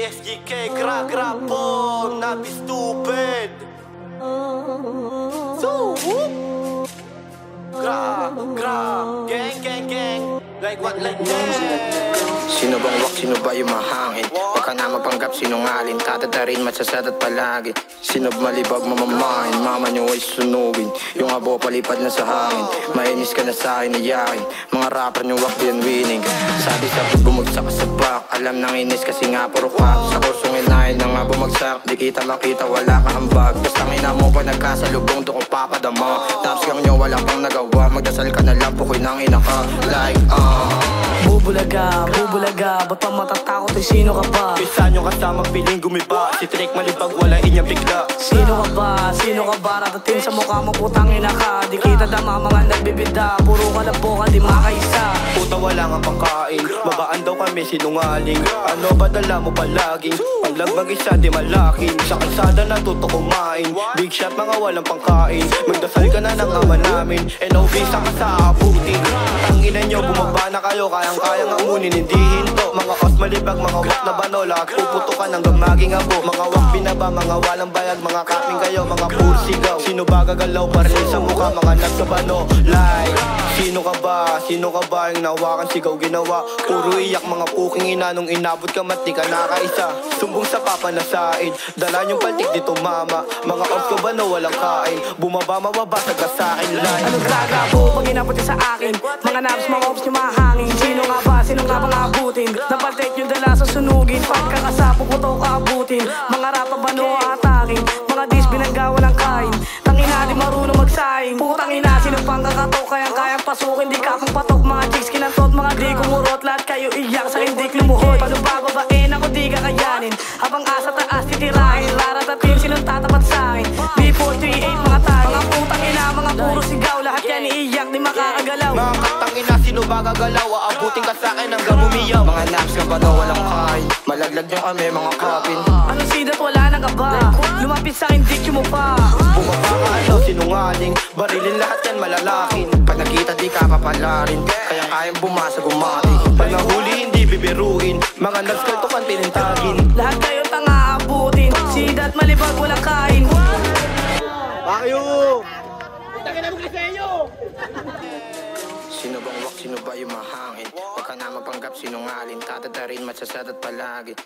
SGK, gra po, not be stupid. So, gra, gang, like what, like that. Sino bang wak, sino ba yung mahangin? Huwag ka na mapanggap sinungaling, tatatarin matsasad at palagi. Sino malibag mamamahin, mama nyo ay sunugin. Yung abo palipad na sa hangin, mainis ka na sa akin, iyakin. Mga rapper nyo wak yan winning. Sabi sa bumagsak sa back, alam nang inis kasi nga puro kap. Sa kursong inahin na nga bumagsak, di kita makita wala ka ambag. Basta ngina mo pa nagkasalubong, doon ko papadama. Tapos kang nyo wala pang nagawa, magdasal ka na lang pukoy nang ina ka. Like Bubulaga, ba't pa matatakot ay sino ka ba? Bisa nyo kasama piling gumiba, si Trek malibag wala inyang bigla. Sino ka ba? Ratating sa mukha mo putang ina ka. Di kita dama mga nagbibida, puro ka lang po ka di makaisa. Puta wala nga pangkain, babaan daw kami sinungaling. Ano ba dala mo palaging? Paglag mag-isa di malaking, sa kalsada natuto kumain. Big shot mga walang pangkain, magdasal ka na ng ama namin. NOV sa ka sa abutin. Tanginan nyo bumaba na kayo, kayang-kayang amunin hindi hinto. Mga os malibag, mga wak na banola, puputukan hanggang maging abo. Mga wak binaba, mga walang bayag, mga kaping kayo, mga pur sigaw. Sino ba gagalaw pa rin sa mukha, mga nagsabano like. Sino ka ba yung nawakan sigaw ginawa? Puro iyak mga puking ina, nung inabot ka mat di ka nakaisa. Sumbong sa papa na said, dala yung paltik dito mama. Mga os ko ba no walang kain, bumaba mababasag ka sa akin like. Ano gagabo pag inabot ka sa akin? Mga naps, mga ops nyo mahangin. Sino nga ba bang abutin? Napaltek yung dala sa sunugin, pagkakasapo ko to kaabutin. Mga rapa ba no atakin? Mga dis binanggawa ng kain. Tangina di marunong magsaing. Putang ina sino pang kakatok, kayang pasukin. Di ka pang patok, mga chicks kinantot, mga di kumurot. Lahat kayo iyak sa hindi lumuhod. Paano bababain ako di kakayanin? Habang asa taas titirahin, laratatin sinong tatapat sa'kin. B438 mga tayo, mga putang ina, mga puro sigaw. Lahat yan iiyak, di makakagalaw. Mga katangina sino ba gagalaw, aabutin ka sa'kin hanggang umiyaw. mga naps ka ba daw walang kain, malaglag nyo kami mga kapin. Ano sidat wala na ka ba? Lumapit sa'kin dikyo mo pa. Bumaba ka ano sinungaling, barilin lahat yan malalaking. Pag nakita di ka papalarin, kaya kayang bumasa gumati. Pag nahuli hindi bibiruin, mga nagskaltukan tinintagin. Lahat kayo tanga abutin, sidat malibag walang kain. Sino bang wak, sino ba yung mahangin? Huwag ka na mapanggap sinungaling, tatatarin matsasad at palagi.